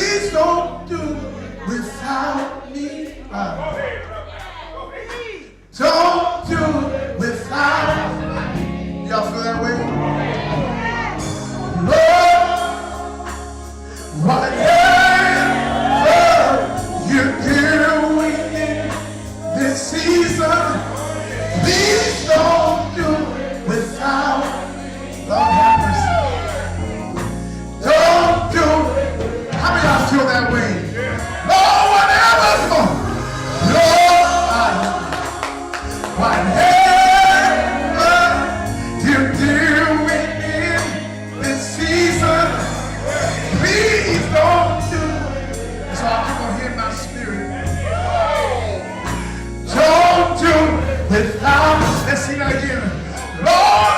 Please don't do without me. Don't do without me. Y'all feel that way? Lord, whatever you're doing in this season, please don't do without me. Lord have mercy. Don't do it. How many of y'all feel that way? Lord, whatever. Lord, whatever you're doing in this season, please don't do it. So I'm going to hear my spirit. Don't do without. Let's sing that again. Lord,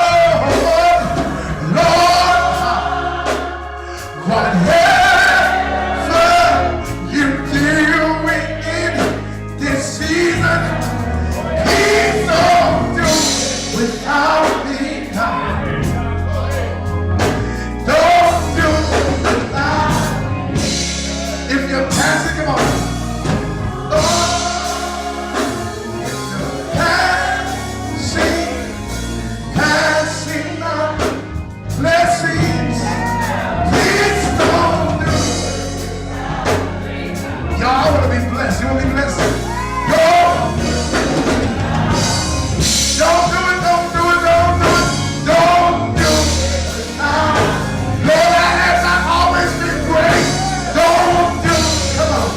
whatever you're doing in this season, please don't do without me. Don't do without me. If you're passing, come on. Passing on blessings. Please don't do it. Y'all, I want to be blessed. You want to be blessed? Don't do it, don't do it, don't do it. Don't do it. Lord, that has not always been great. Don't do it. Come on.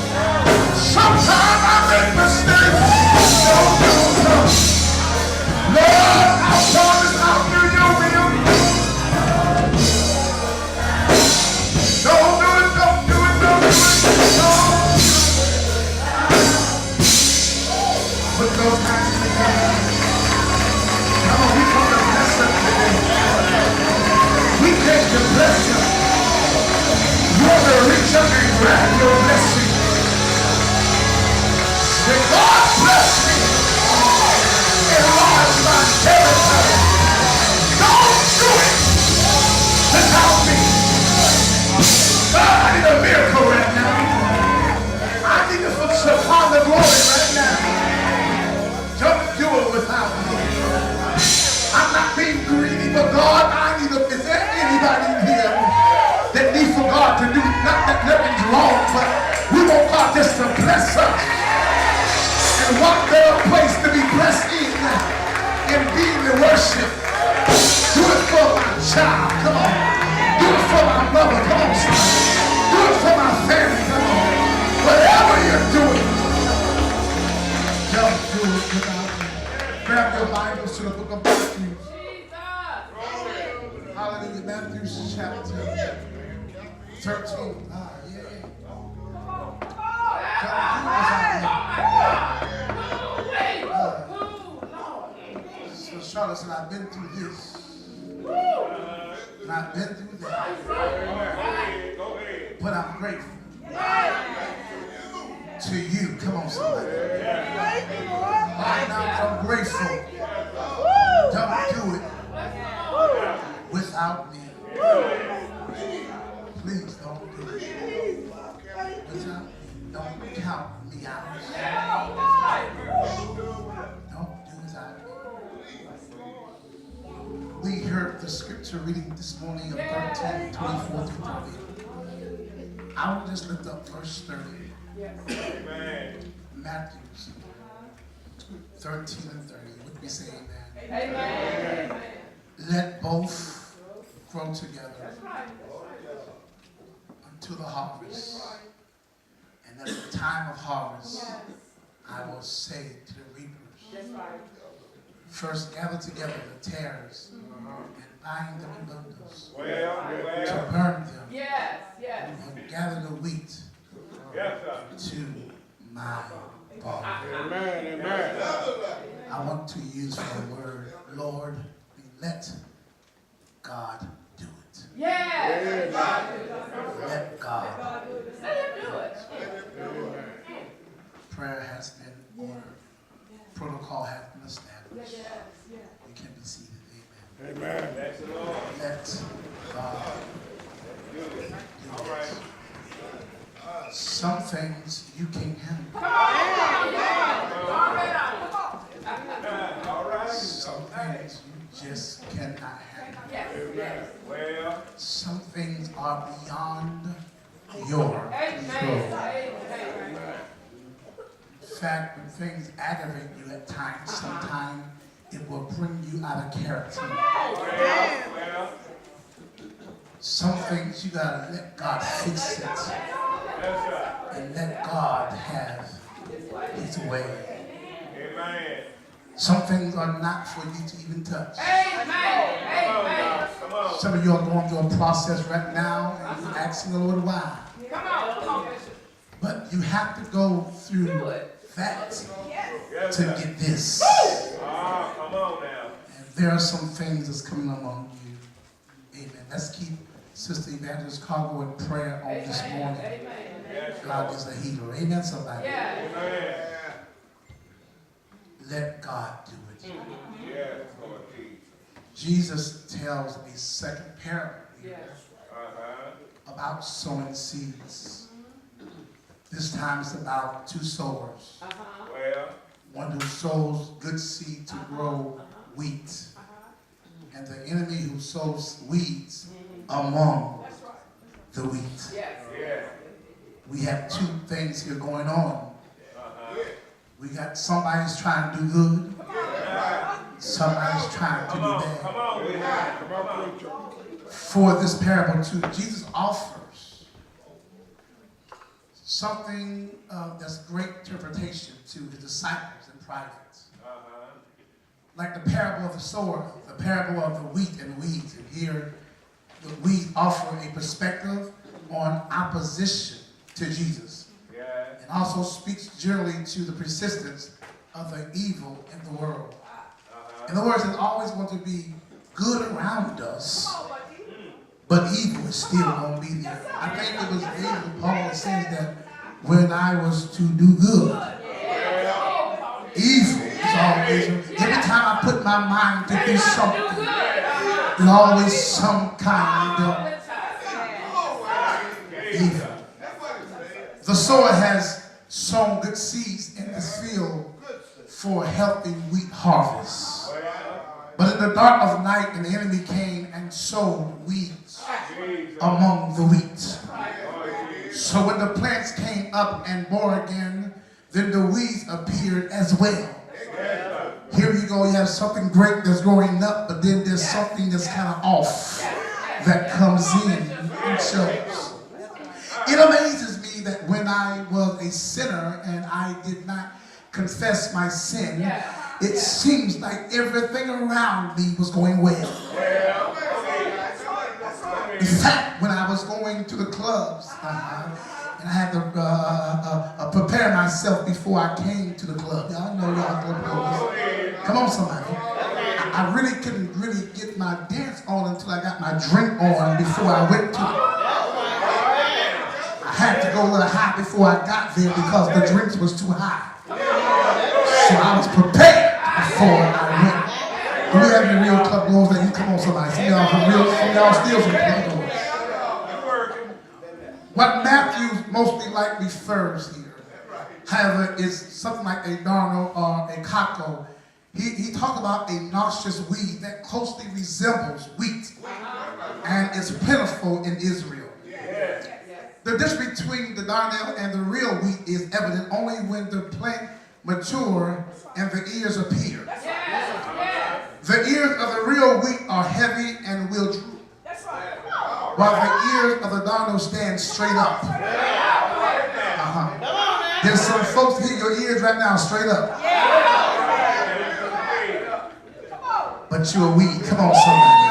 Sometimes I make mistakes. Don't do it. No. Lord, I promise I'll do your will. Don't do it, don't do it, don't do it. Don't do it. Put those hands together. Come on, we come to bless them today. We came to bless you. You want to reach up and grab your blessing. Say, God bless me. Enlarge my territory. Don't do it without me. God, I need a miracle right now. I need to supply the glory right now. Don't do it without me. I'm not being greedy, but God, I need is there anybody in here that needs for God to do, not that nothing's wrong, but we want God just to bless us. And what better place to be blessed in being in worship. Do it for my child, come on. Do it for my mother, come on, son. Do it for my family, come on. Whatever you're doing, don't do it without me. Grab your Bibles to the book of Matthew. Hallelujah, Matthew chapter 13. So Charlotte said, I've been through this. And I've been through that. But I'm grateful to you. Come on, somebody. Right now, I'm grateful. Don't do it without me. Please don't do it without me. Don't count me out. Don't do without me. We heard the scripture reading this morning of 13, 24 through 30. I will just lift up verse 30. Matthew 13 and 30. Would we say amen? Amen. Let both grow together unto the harvest. And at the time of harvest, I will say to the reapers, first gather together the tares and bind them in bundles to burn them, and gather the wheat to my barn. Amen. I want to use the word, Lord, let God do it. Let God do it. Prayer has been ordered. Protocol has been established. We can be seated. Amen. Let God do it. Some things you can't handle. Some things you just cannot handle. Some things are beyond your control. In fact, when things aggravate you at times, sometimes it will bring you out of character. Some things you gotta let God fix it. And let God have his way. Amen. Some things are not for you to even touch. Amen. Some of you are going through a process right now and you're asking the Lord why. But you have to go through that to get this. And there are some things that's coming among you. Amen. Let's keep Sister Evangelist Cargo in prayer on this morning. God is a healer. Amen, somebody. Let God do it. Jesus tells a second parable about sowing seeds. This time it's about two sowers. One who sows good seed to grow wheat. And the enemy who sows weeds among the wheat. We have two things here going on. We got somebody's trying to do good. Somebody's trying to do bad. For this parable too, Jesus offers something that's great interpretation to his disciples in private. Like the parable of the sower, the parable of the wheat and weeds. And here, the weeds offer a perspective on opposition to Jesus. And also speaks generally to the persistence of the evil in the world. In other words, there's always going to be good around us, but evil is still going to be there. I think it was David, Paul says that when I was to do good, evil is always, every time I put my mind to do something, there's always some kind of evil. The sower has sown good seeds in the field for a healthy wheat harvest. But in the dark of night, an enemy came and sowed weeds among the wheat. So when the plants came up and bore again, then the weeds appeared as well. Here you go, you have something great that's growing up, but then there's something that's kind of off that comes in and shows. It amazes me that when I was a sinner and I did not confess my sin, it seems like everything around me was going well. In fact, when I was going to the clubs, and I had to prepare myself before I came to the club. Y'all know y'all club goers. Come on, somebody. I really couldn't really get my dance on until I got my drink on before I went to it. I had to go a little high before I got there because the drinks was too high. So I was prepared before I went. Do we have any real club goers that you come on somebody? Some of y'all still some club goers. What Matthew mostly like refers here, however, is something like a darno or a cocoa. He talked about a noxious weed that closely resembles wheat and is plentiful in Israel. The difference between the darnel and the real wheat is evident only when the plant mature and the ears appear. The ears of the real wheat are heavy and will droop, while the ears of the darnel stand straight up. There's some folks here, your ears right now straight up. But you're a weed. Come on, somebody.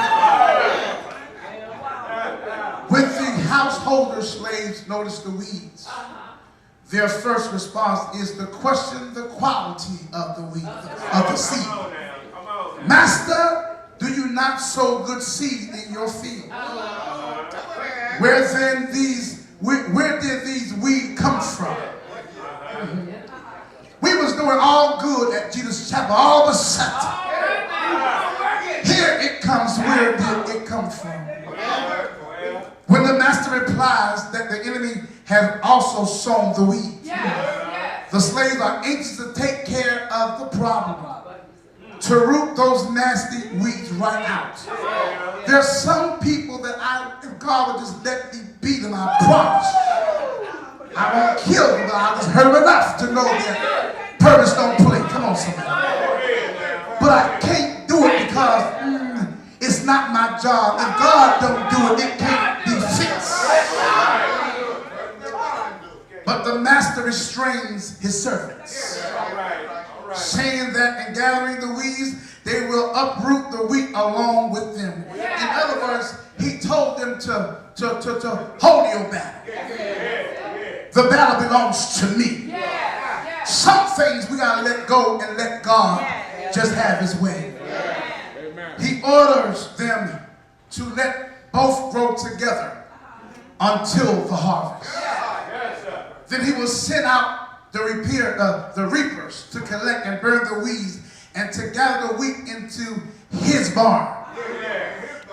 When the householder slaves notice the weeds, their first response is to question the quality of the wheat, of the seed. Master, do you not sow good seed in your field? Where did these weeds come from? We was doing all good at Jesus Chapel. All of a sudden, here it comes. Where did it come from? When the master replies that the enemy have also sown the weeds. The slaves are anxious to take care of the problem, to root those nasty weeds right out. There's some people that if God would just let me beat them, I promise. I won't kill them, but I'll just hurt them enough to know that purpose don't play. Come on, somebody. But I can't do it because it's not my job. If God don't do it, it can't be fixed. But the master restrains his servants, saying that in gathering the weeds, they will uproot the wheat along with them. In other words, he told them to hold your battle. The battle belongs to me. Some things we gotta let go and let God just have his way. He orders them to let both grow together until the harvest. Then he will send out the reapers to collect and burn the weeds and to gather the wheat into his barn.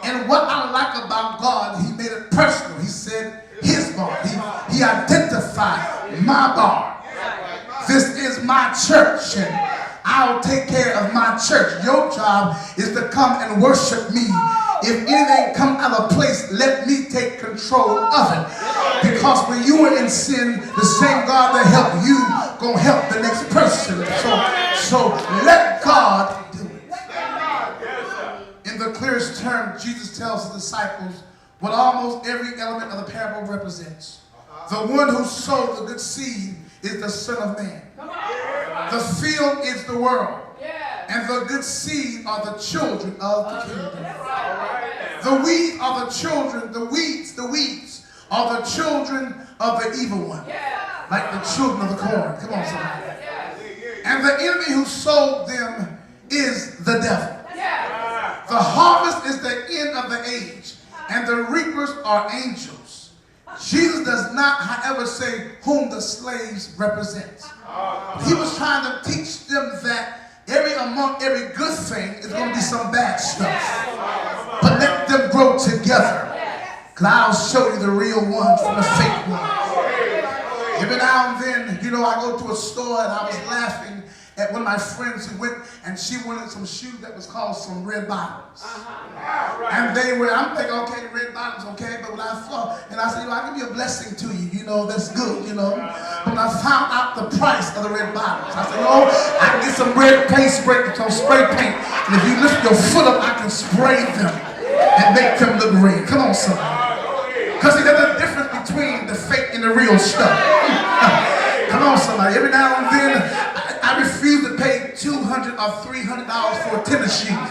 And what I like about God, he made it personal. He said his barn. He identified my barn. This is my church, and I'll take care of my church. Your job is to come and worship me. If anything come out of place, let me take control of it. Because when you are in sin, the same God that helped you gonna help the next person. So let God do it. In the clearest term, Jesus tells the disciples what almost every element of the parable represents. The one who sowed the good seed is the Son of Man. The field is the world. And the good seed are the children of the kingdom. The weeds are the children, the weeds are the children of the evil one. Like the children of the corn. Come on, somebody. And the enemy who sowed them is the devil. The harvest is the end of the age, and the reapers are angels. Jesus does not, however, say whom the slaves represent. He was trying to teach them that among every good thing is going to be some bad stuff. But let them grow together. Because I'll show you the real ones from the fake ones. Every now and then, I go to a store and I was laughing at one of my friends who went and she wanted some shoes that was called some red bottoms. And I'm thinking, okay, red bottoms, okay. But when I saw, and I said, I can be a blessing to you, that's good, But when I found out the price of the red bottoms, I said, I can get some red paint spray, some spray paint. And if you lift your foot up, I can spray them and make them look red. Come on, somebody. Because there's a difference between the fake and the real stuff. Come on, somebody. Every now and then, I refuse to pay $200 or $300 for tennis shoes.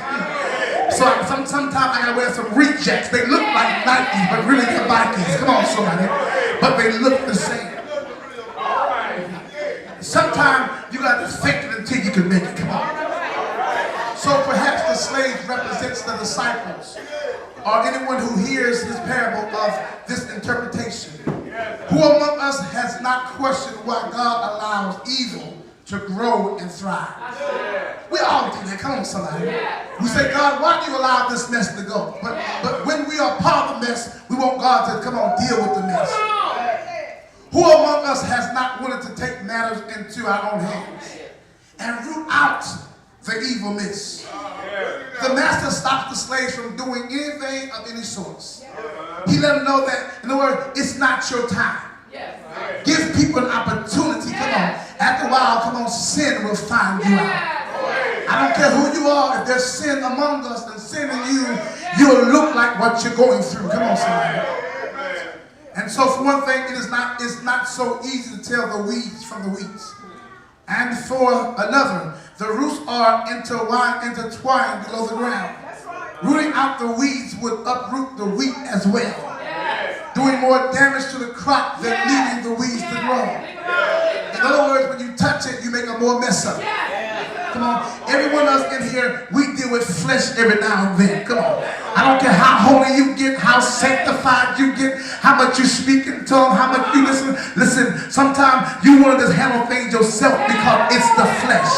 So sometimes I gotta wear some rejects. They look like Nikes, but really they're Nikes. Come on, somebody. But they look the same. Sometimes you gotta fake it until you can make it. Come on. So perhaps the slaves represents the disciples, or anyone who hears his parable of this interpretation. Who among us has not questioned why God allows evil to grow and thrive? We all do that. Come on, somebody. We say, God, why do you allow this mess to go? But when we are part of the mess, we want God to come on, deal with the mess. Who among us has not wanted to take matters into our own hands and root out the evil mist? The master stops the slaves from doing anything of any sort. He let them know that, in other words, it's not your time. Give people an opportunity. Come on. After a while, come on, sin will find you out. I don't care who you are. If there's sin among us and sin in you, you'll look like what you're going through. Come on, somebody. And so for one thing, it's not so easy to tell the weeds from the weeds. And for another, the roots are intertwined below the ground. Rooting out the weeds would uproot the wheat as well, doing more damage to the crop than leaving the weeds to grow. In other words, when you touch it, you make a more mess of it. Come on. Every one of us in here, we deal with flesh every now and then. Come on. I don't care how holy you get, how sanctified you get, how much you speak in tongues, how much you listen. Listen, sometimes you want to just handle things yourself because it's the flesh.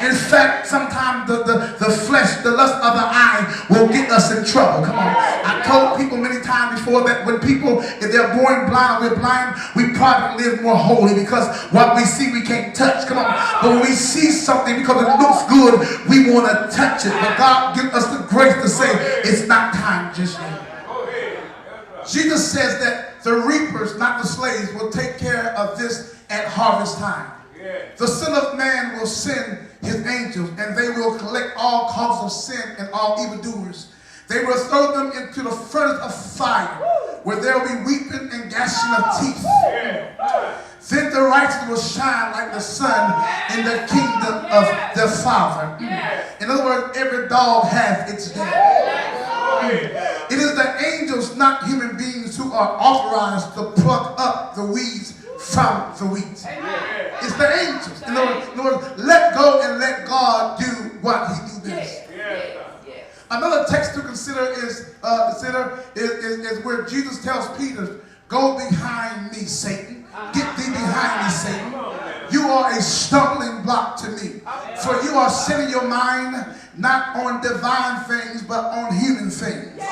In fact, sometimes the flesh, the lust of the eye will get us in trouble. Come on. I told people many times before that when people, if they're born blind or we're blind, we probably live more holy because what we see we can't touch. Come on. But when we see something because it looks good, we want to touch it. But God gives us the grace to say it's not time just yet. Jesus says that the reapers, not the slaves, will take care of this at harvest time. The Son of Man will send his angels, and they will collect all causes of sin and all evildoers. They will throw them into the furnace of fire, where there will be weeping and gnashing of teeth. Then the righteous will shine like the sun in the kingdom of their Father. In other words, every dog has its day. It is the angels, not human beings, who are authorized to pluck up the weeds from the wheat. It's the angels. In other words, let go and let God do what he do best. Another text to consider is where Jesus tells Peter, "Go behind me, Satan. Get thee behind me, Satan. You are a stumbling block to me. For you are setting your mind not on divine things, but on human things."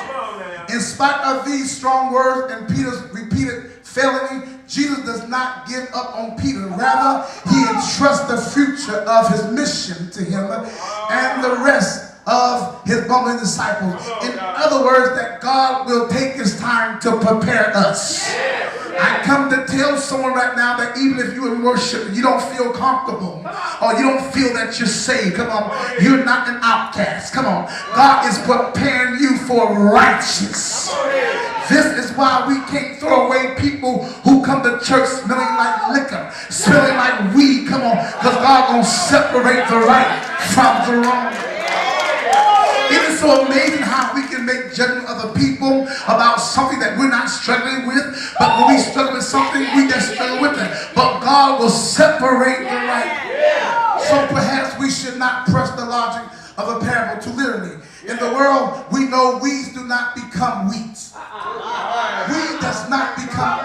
In spite of these strong words and Peter's repeated felony, Jesus does not give up on Peter. Rather, he entrusts the future of his mission to him and the rest of his bumbling disciples. In other words, that God will take his time to prepare us. I come to tell someone right now that even if you're in worship and you don't feel comfortable or you don't feel that you're saved, come on, you're not an outcast. Come on, God is preparing you for righteousness. This is why we can't throw away people who come to church smelling like liquor, smelling like weed. Come on, because God gonna separate the right from the wrong. It is so amazing how we can make judgment of the people about something that we're not struggling with. But when we struggle with something, we just struggle with it. But God will separate the right. So perhaps we should not press the logic of a parable too literally. In the world, we know weeds do not become weeds. Weed does not become.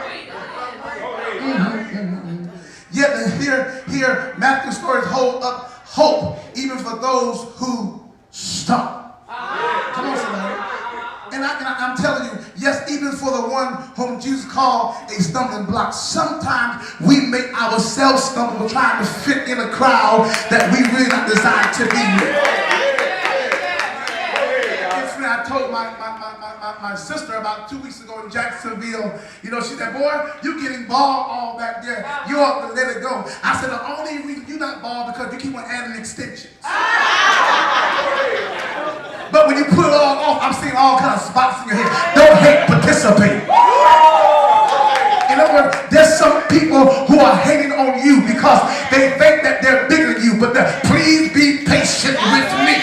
Yet here, Matthew's stories hold up hope even for those who stumble. Come on, somebody. And I'm telling you, yes, even for the one whom Jesus called a stumbling block, sometimes we make ourselves stumble trying to fit in a crowd that we really not designed to be with. I told my sister about 2 weeks ago in Jacksonville, you know, she said, "Boy, you getting bald all back there. You ought to let it go." I said, "The only reason you're not bald because you keep on adding extensions." But when you put it all off, I'm seeing all kinds of spots in your head. Don't hate, participate. In other words, there's some people who are hating on you because they think that they're bigger than you. But please be patient with me.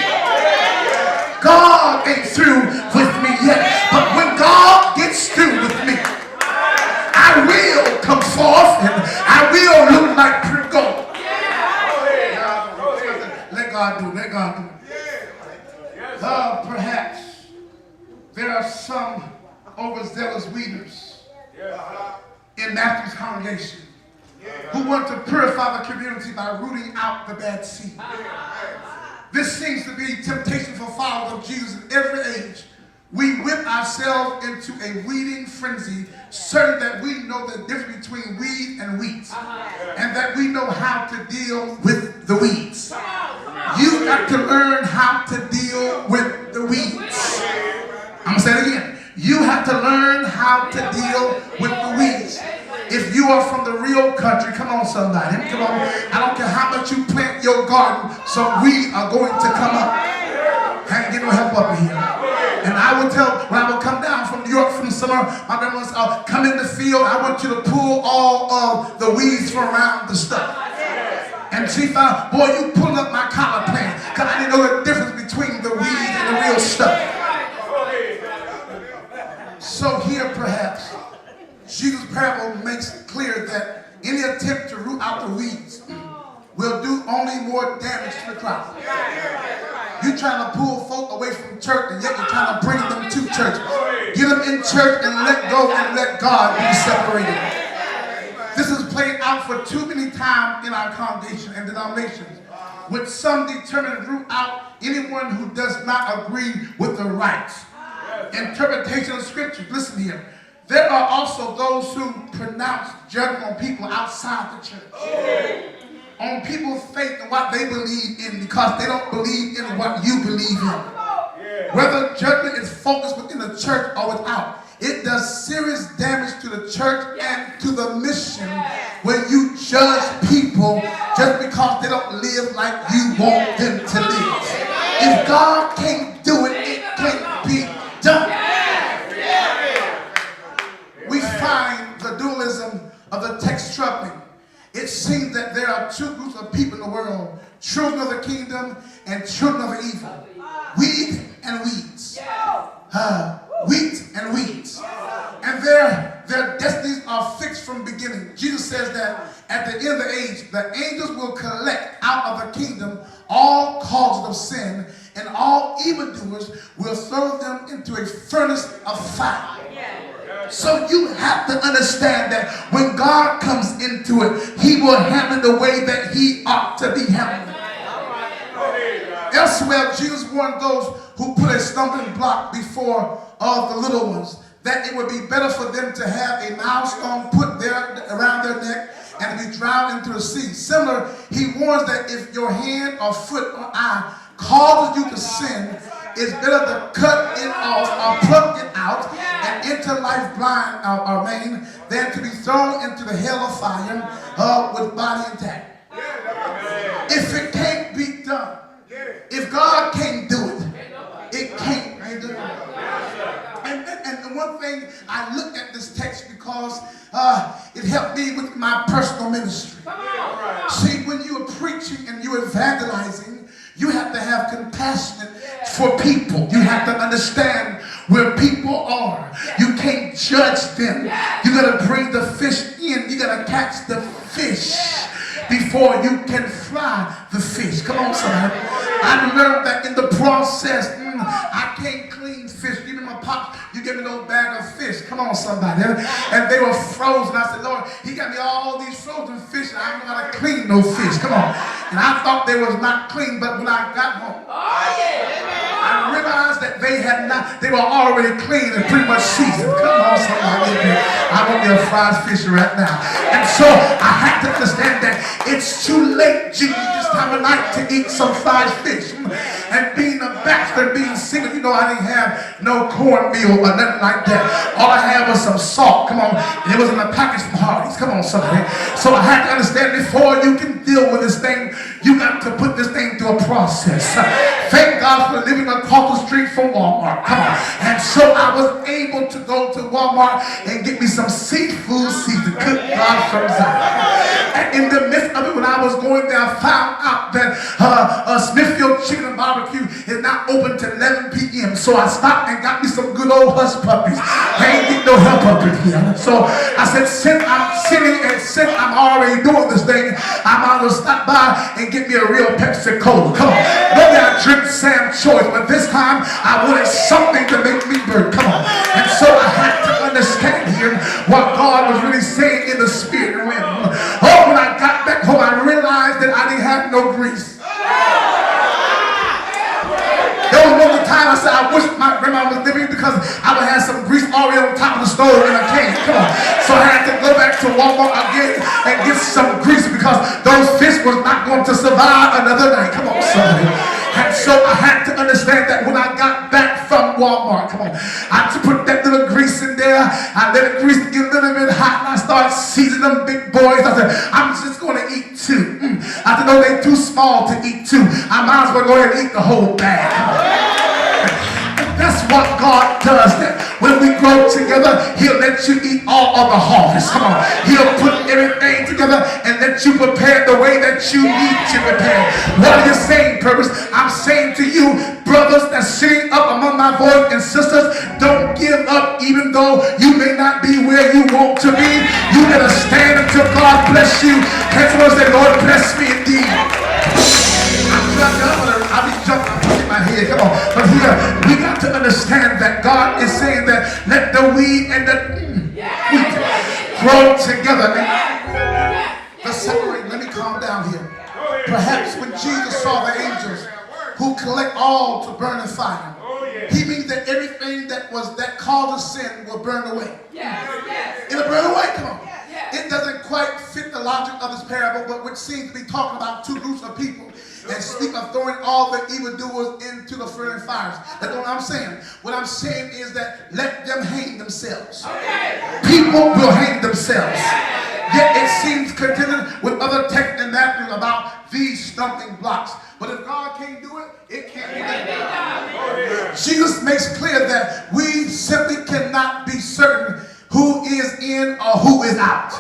God ain't through with me yet. But when God gets through with me, I will come forth and I will look like pure gold. Let God do. Let God do. Perhaps there are some overzealous leaders in Matthew's congregation who want to purify the community by rooting out the bad seed. This seems to be temptation for followers of Jesus in every age. We whip ourselves into a weeding frenzy, certain that we know the difference between weed and wheat, and that we know how to deal with the weeds. You've got to learn how to deal with the weeds. I'm going to say it again. You have to learn how to deal with the weeds. If you are from the real country, come on somebody, come on. I don't care how much you plant your garden, some weeds are going to come up. I ain't get no help up in here. And I would tell, when I would come down from New York from the summer, my grandma would come in the field, I want you to pull all of the weeds from around the stuff. And she found, boy, you pulling up my collard plant, because I didn't know the difference between the weeds and the real stuff. So here perhaps, Jesus' parable makes it clear that any attempt to root out the weeds will do only more damage to the crowd. You're trying to pull folk away from church, and yet you're trying to bring them to church. Get them in church and let go and let God be separated. This is played out for too many times in our congregation and denominations. with some determined root out anyone who does not agree with the right interpretation of scripture. Listen here. There are also those who pronounce judgment on people outside the church. On people's faith and what they believe in, because they don't believe in what you believe in. Whether judgment is focused within the church or without, it does serious damage to the church and to the mission when you judge people just because they don't live like you want them to live. If God can't do it, it can't be done. We find the dualism of the text troubling. It seems that there are two groups of people in the world: children of the kingdom and children of the evil. Wheat and weeds. Wheat and weeds. And their destinies are fixed from the beginning. Jesus says that at the end of the age, the angels will collect out of the kingdom all causes of sin, and all evildoers will throw them into a furnace of fire. So you have to understand that when God comes into it, he will handle the way that he ought to be handled. Elsewhere, Jesus warned those who put a stumbling block before the little ones that it would be better for them to have a milestone put there around their neck and to be drowned into the sea. Similar, he warns that if your hand or foot or eye causes you to sin, it's better to cut it off or pluck it out and enter life blind or maimed than to be thrown into the hell of fire with body intact. If it can't be done, if God can't do it, it can't be done. And one thing, I look at this text because it helped me with my personal ministry. See, when you're preaching and you're evangelizing, you have to have compassion for people. You have to understand where people are. You can't judge them. You got to bring the fish in. You got to catch the fish before you can fry the fish. Come on, somebody. I learned that in the process, I can't clean fish. Even my pops, you give me those bag of fish. Come on, somebody. And they were frozen. I said, Lord, he got me all these frozen fish. I don't know how to clean no fish. Come on. And I thought they was not clean, but when I got home, I realized that they were already clean and pretty much seasoned. Come on, somebody. I want me a fried fish right now. And so I had to understand that it's too late, Jesus, this time of night to eat some fried fish. And being a bachelor, being single, you know, I didn't have no cornmeal or nothing like that. All I had was some salt. Come on. And it was in a package from Hardee's. Come on, somebody. So I had to understand, before you can deal with this thing, you got to put this thing through a process. Thank God for living across the street from Walmart. Come on. And so I was able to go to Walmart and get me some seafood season. Good God from Zion. And in the midst of it, when I was going there, I found out that Smithfield Chicken and Barbecue is not open till 11 p.m. So I stopped and got me some good old hush puppies. I ain't get no help up in here. So I said, since I'm sitting and since I'm already doing this thing, I might as well stop by and get me a real Pepsi Cola. Come on. Maybe I drink Sam Choice, but this time I wanted something to make me burn. Come on. And so I had to understand here what God was really saying in the spirit realm. Oh, when I got back home, I realized that I didn't have no grease. There was one time I said, I wish my grandma was living, because I would have some grease already on top of the stove in a can. Come on. So I had to go back to Walmart again and get some grease, because those fish was not going to survive another night. Come on, somebody. And so I had to understand that when I got back from Walmart, come on, I had to put that little grease in there. I let the grease get a little bit hot, and I started seasoning them big boys. I said, I'm just going to eat two. I said, no, they're too small to eat two. I might as well go ahead and eat the whole bag. That's what God does. That when we grow together, he'll let you eat all of the harvest. Come on. He'll put everything together and let you prepare the way that you need to prepare. What are you saying, purpose? I'm saying to you, brothers that's sitting up among my voice, and sisters, don't give up even though you may not be where you want to be. You gotta stand until God bless you. Can someone say, Lord, bless me indeed? I'll be jumping in my head. Come on. But here, we got to understand that God is saying that let the weed and the wheat grow together. The separate, let me calm down here. Perhaps when Jesus saw the angels who collect all to burn in fire, he means that everything that caused sin will burn away. It'll burn away, come on. It doesn't quite fit the logic of this parable, but which seems to be talking about two groups of people and speak of throwing all the evildoers into the furnace fires. That's what I'm saying. What I'm saying is that let them hang themselves. People will hang themselves. Yet it seems consistent with other texts in Matthew about these stumbling blocks. But if God can't do it, it can't be done. Jesus makes clear that we simply cannot be certain who is in or who is out.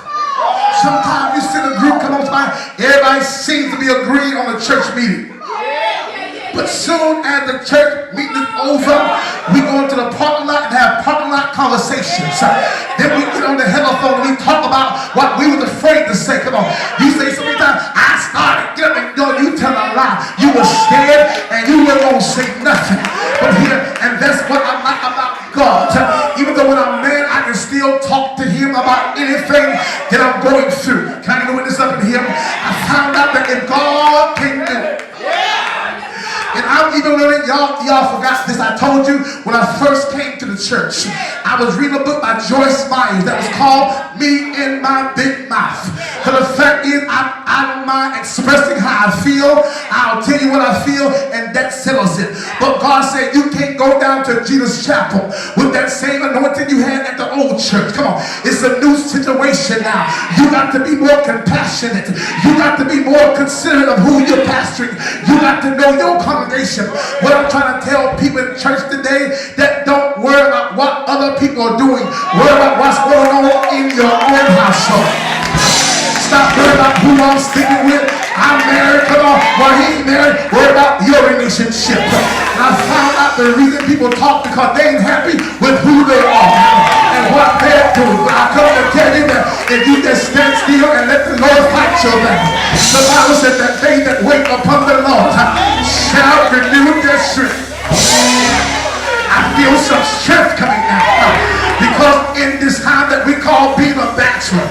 Sometimes you sit in a group, come on, everybody seems to be agreeing on a church meeting. But soon as the church meeting is over, we go into the parking lot and have parking lot conversations. Then we get on the telephone and we talk about what we were afraid to say. Come on. You say so many times, I started. Get up and go. You tell a lie. You were scared and you weren't going to say nothing. But here, and that's what I like about God. Even though when I'm mad, I can still talk to him about anything that I'm going through. Can I get a witness up in here? I found out that if God can do it, and I'm even learning, y'all forgot this. I told you when I first came to the church, I was reading a book by Joyce Myers that was called Me in My Big Mouth. Because the fact is, I don't mind expressing how I feel. I'll tell you what I feel, and that settles it. But God said you can't go down to Jesus Chapel with that same anointing you had at the old church. Come on, it's a new situation now. You got to be more compassionate. You got to be more considerate of who you're pastoring. You got to know your congregation. What I'm trying to tell people in church today, that don't worry about what other people are doing. Worry about what's going on in your own household. Stop worrying about who I'm sticking with. I'm married, come on. Well, he's married. Worry about your relationship. And I found out the reason people talk because they ain't happy with who they are and what they're doing. But I come to tell you that if you just stand still and let the Lord fight your battle. The Bible said that they that wait upon the Lord shall renew their strength. I feel some strength coming now. Because in this time that we call being a bachelor,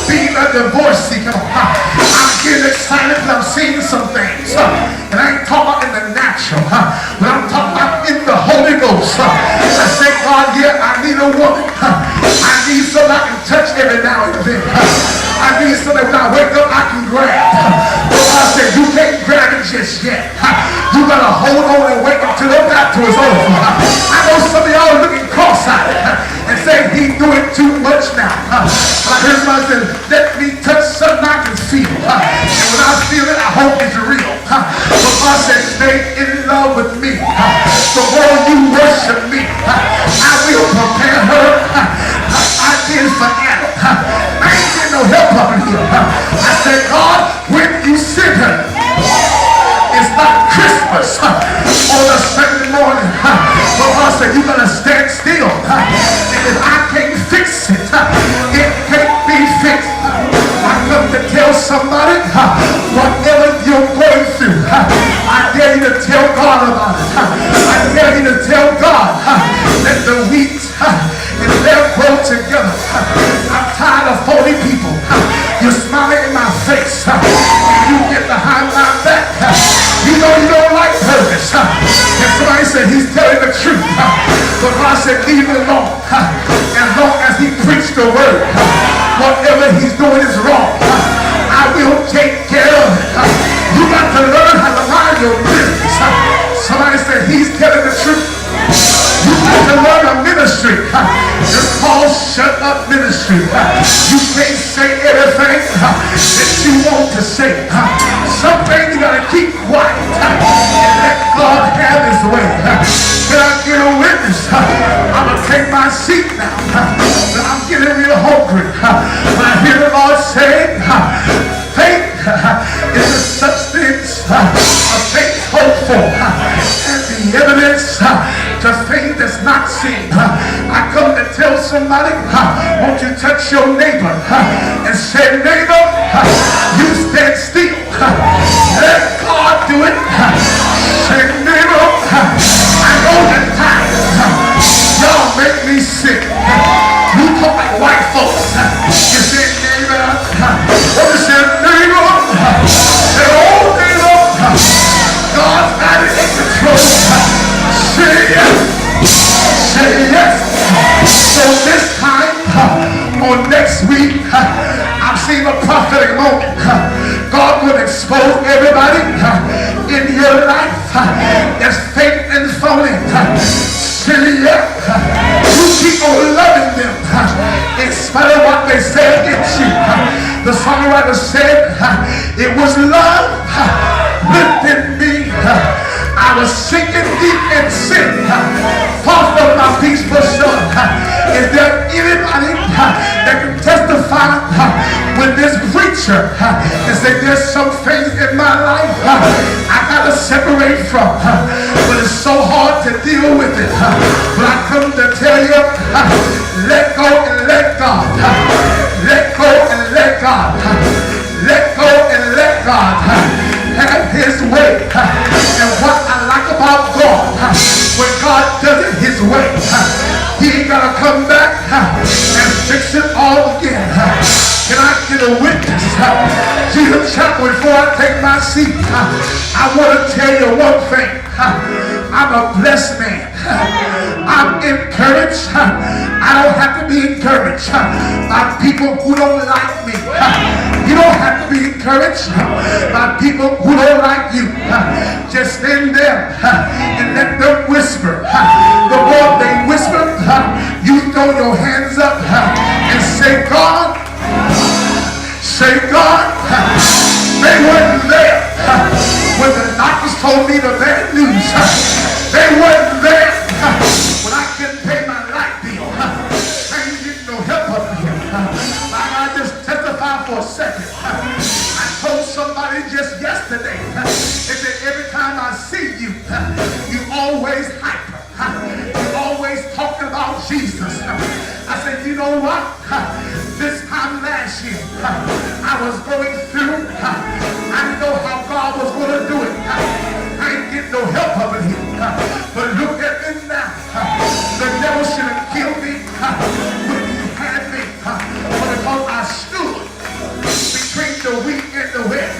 being a divorcee, I'm getting excited because I'm seeing some things. And I ain't talking about in the natural, but I'm talking about in the Holy Ghost. I say, God, yeah, I need a woman. I need somebody I can touch every now and then. I need somebody when I wake up I can grab. But God said, you can't grab it just yet. You got to hold on and wait until the battle is over. I know some of y'all are looking cross-eyed and saying he's doing too much now. But I heard somebody say, let me touch something I can feel. And when I feel it, I hope it's real. But God said, stay in love with me. The more you worship me, I will prepare her. I did for Adam. I ain't getting no help up in here. I said, God, when you sent her, it's not Christmas on a Sunday morning. But God said, you gotta stand still. And if I can't fix it, it can't be fixed. I come to tell somebody, whatever you're going through, I dare you to tell God about it. I dare you to tell God that the wheat and they'll grow together. I'm tired of phony people. You're smiling in my face. You get behind my back. You know you don't like purpose. And somebody said he's telling the truth. But God said leave it alone. As long as he preached the word, whatever he's doing is wrong. I will take care of it. You got to learn how to mind your business. Somebody said he's telling the truth. You got to learn a ministry. It's called shut up ministry. You can't say everything that you want to say. Some things you got to keep quiet and let God have his way. Can I get a witness? I'm going to take my seat now. I'm getting real hungry. When I hear the Lord say, faith is the substance of faith hoped for and the evidence to faith that's not seen. I come to tell somebody, won't you touch your neighbor and say, neighbor, you stand still. Let God do it. Say, neighbor, I know the times y'all make me sick. You talk like white folks. You say, neighbor, what you say, neighbor? Say, oh, I've seen a prophetic moment. God will expose everybody in your life that's fake and phony. You keep on loving them in spite of what they say against you. The songwriter said, it was love within me. I was sinking deep in sin, far from my peaceful shore. Is there anybody that can testify with this preacher and say there's some things in my life I gotta separate from, but it's so hard to deal with it. But I come to tell you, let go and let God. Let go and let God. Let go and let God have his way. And what I like about God, when God does it his way, he ain't gotta come back and fix it all again. Can I get a witness? Jesus Chapel, before I take my seat, I want to tell you one thing. I'm a blessed man. I'm encouraged. I don't have to be encouraged by people who don't like me. You don't have to be encouraged by people who don't like you. Just stand there and let them whisper. The more they whisper, you throw your hands up and say, God, say, God, they weren't there when the doctors told me the bad news. They weren't there when I couldn't pay my light bill. I ain't getting no help up here. I just testify for a second. I told somebody just yesterday, they said every time I see you, you always hyper. You're always talking about Jesus. I said, you know what? This time last year, I was going through. I didn't know how God was going to do it. I ain't getting no help up in here. But look at me now. The devil should have killed me when he had me. But because I stood between the wheat and the wheat,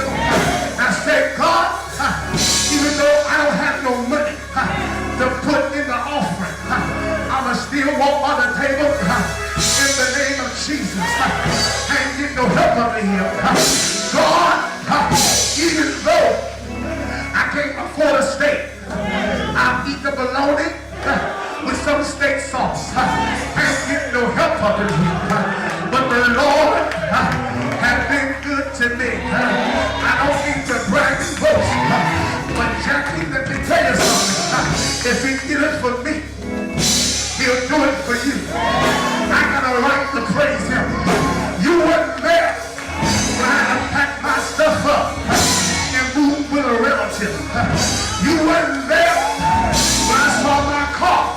I said, God, even though I don't have no money to put in the offering, I'ma still walk by the table in the name of Jesus. I ain't getting no help up in here. God, even though I can't afford a steak, I'll eat the bologna with some steak sauce. I ain't getting no help up in here. But the Lord has been good to me. I don't need to brag and boast. But Jackie, let me tell you something. If he did it for me, he'll do it for you. I got a right to praise him. You weren't there when I had to pack my stuff up and move with a relative. You weren't there when I saw my car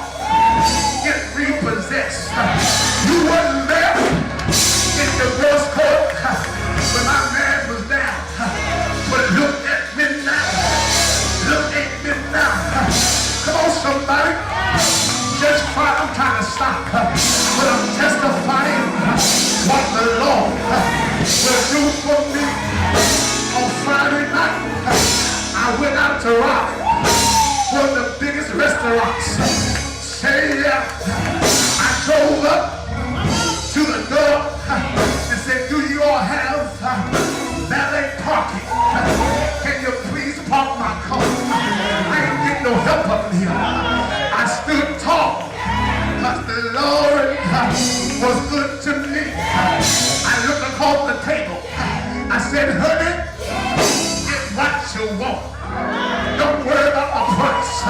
get repossessed. You weren't there in the divorce court when my marriage was down. But look at me now. Look at me now. Come on, somebody. Just try. I'm trying to stop. But I'm testifying what the Lord will do for me. On Friday night, I went out to Raleigh, one of the biggest restaurants. Say yeah. I drove up to the door and said, do you all have valet parking? Can you please park my car? I ain't getting no help up in here. I stood tall because the Lord was good to me. I looked across the table. I said, honey, get what you want. Don't worry about the price.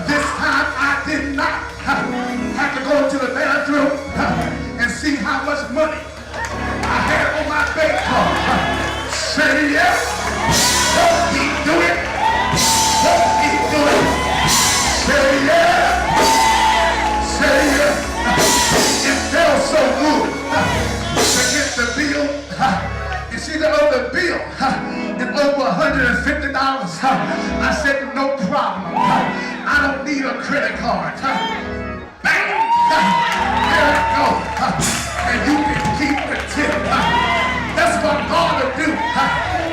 This time I did not have to go to the bathroom and see how much money I had on my bank card. Say yes. Won't he do it? Won't he do it? Say yes. Say yes. It felt so good to get the bill. You see the other bill? It's over $150. I said, no problem. I don't need a credit card. Bang! There it goes. And you can keep the tip. That's what God will do.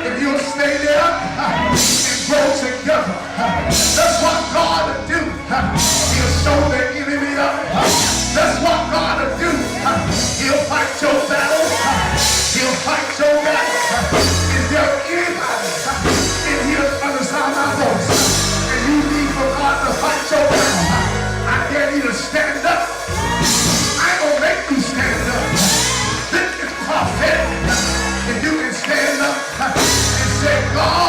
If you'll stay there and grow together. That's what God will do. He'll show the enemy up. That's what God will do. He'll fight your battles. God.